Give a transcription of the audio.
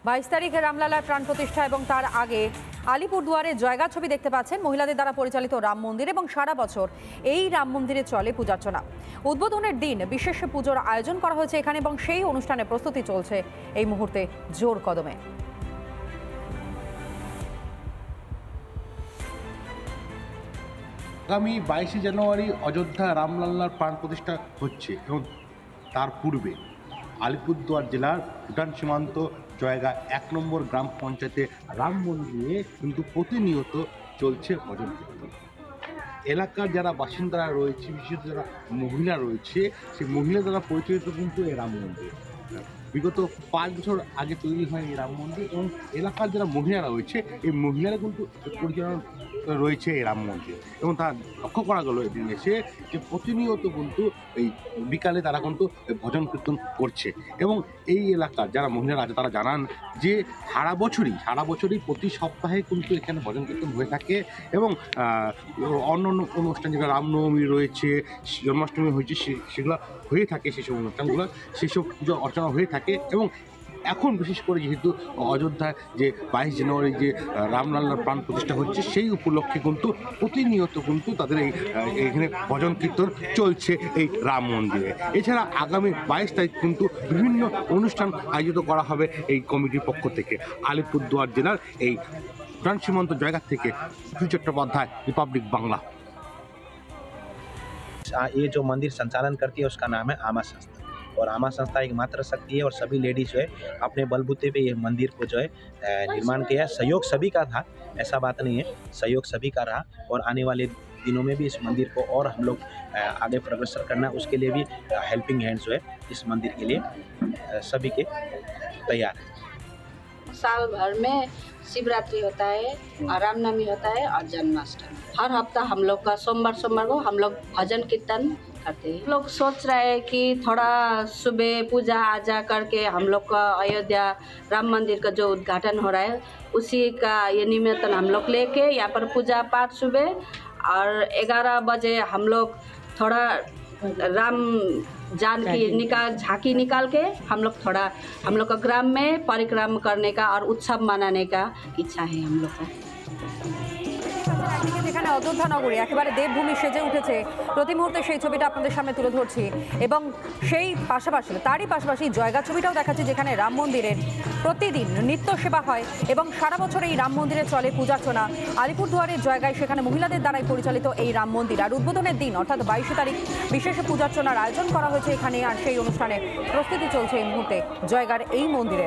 22 তারিখে রামলালার প্রাণ প্রতিষ্ঠা এবং তার আগে আলিপুরদুয়ারে জয়গা ছবি দেখতে পাচ্ছেন মহিলাদের দ্বারা পরিচালিত রাম মন্দির এবং সারা বছর এই রাম মন্দিরে চলে পূজার্চনা। উদ্বোধনের দিন বিশেষ পুজোর আয়োজন করা হয়েছে এখানে এবং সেই অনুষ্ঠানে প্রস্তুতি চলছে এই মুহূর্তে জোর কদমে। আগামী 22 জানুয়ারি অযোধ্যা রামলাল্লার প্রাণ প্রতিষ্ঠা হচ্ছে এবং তার পূর্বে আলিপুরদুয়ার জেলার ভুটান সীমান্ত জয়গা 1 নম্বর গ্রাম পঞ্চায়েতে রাম মন্দিরে কিন্তু প্রতিনিয়ত চলছে ভজন কীর্তন। এলাকার যারা বাসিন্দারা রয়েছে, বিশেষত যারা মহিলা রয়েছে, সেই মহিলা দ্বারা পরিচালিত কিন্তু এই রাম মন্দির। বিগত 5 বছর আগে তৈরি হয় এই রাম মন্দির এবং এলাকার যারা মহিলারা রয়েছে এই মহিলারা কিন্তু পরিচালনা রয়েছে এই রাম মন্দির এবং তা লক্ষ্য করা গেল এদিন এসে যে প্রতিনিয়ত কিন্তু এই বিকালে তারা কিন্তু ভজন কীর্তন করছে এবং এই এলাকার যারা মহিলারা আছে তারা জানান যে সারা বছরই প্রতি সপ্তাহে কিন্তু এখানে ভজন কীর্তন হয়ে থাকে এবং অন্য অনুষ্ঠান যেগুলো রামনবমী রয়েছে, জন্মাষ্টমী হয়েছে, সেগুলো হয়ে থাকে, সেসব অনুষ্ঠানগুলো সেসব পুজো অর্চনা হয়ে থাকে এবং এখন বিশেষ করে যেহেতু অযোধ্যায় যে 22 জানুয়ারি যে রামলাল্লার প্রাণ প্রতিষ্ঠা হচ্ছে সেই উপলক্ষে কিন্তু প্রতিনিয়ত কিন্তু তাদের এইখানে ভজন কীর্তন চলছে এই রাম মন্দিরে। এছাড়া আগামী 22 তারিখ কিন্তু বিভিন্ন অনুষ্ঠান আয়োজিত করা হবে এই কমিটির পক্ষ থেকে। আলিপুরদুয়ার জেলার এই ভুটান সীমান্ত জায়গা থেকে চট্টোপাধ্যায়, রিপাবলিক বাংলা। ये जो मंदिर संचालन करती है उसका नाम है आमा संस्था और आमा संस्था एक मात्र शक्ति है और सभी लेडीज जो है अपने बलबूते पे ये मंदिर को जो है निर्माण किया। सहयोग सभी का था, ऐसा बात नहीं है, सहयोग सभी का रहा और आने वाले दिनों में भी इस मंदिर को और हम लोग आगे प्रोग्रेसर करना, उसके लिए भी हेल्पिंग हैंड जो है इस मंदिर के लिए सभी के तैयार है। साल भर में शिवरात्रि होता है, रामनवमी होता है और जन्माष्टमी। हर हफ्ता हम लोग का सोमवार को हम लोग भजन कीर्तन करते हैं। लोग सोच रहे हैं कि थोड़ा सुबह पूजा आजा करके हम लोग का अयोध्या राम मंदिर का जो उद्घाटन हो रहा है उसी का ये निमित्त हम लोग लेके यहाँ पर पूजा पाठ सुबह और 11 बजे हम लोग थोड़ा राम जान की झांकी निकाल के हम लोग का ग्राम में परिक्रमा करने का और उत्सव मनाने का इच्छा है हम लोग का। যেখানে অযোধ্যা নগরী একেবারে দেবভূমি সেজে উঠেছে প্রতি মুহূর্তে সেই ছবিটা আপনাদের সামনে তুলে ধরছি এবং তারই পাশাপাশি জয়গা ছবিটাও দেখাচ্ছি যেখানে রাম মন্দিরের প্রতিদিন নিত্য সেবা হয় এবং সারা বছর এই রাম মন্দিরে চলে পূজার্চনা। আলিপুরদুয়ারের জয়গায় সেখানে মহিলাদের দ্বারাই পরিচালিত এই রাম মন্দির আর উদ্বোধনের দিন অর্থাৎ 22 তারিখ বিশেষ পূজার্চনার আয়োজন করা হয়েছে এখানে আর সেই অনুষ্ঠানে প্রস্তুতি চলছে এই মুহূর্তে জয়গার এই মন্দিরে।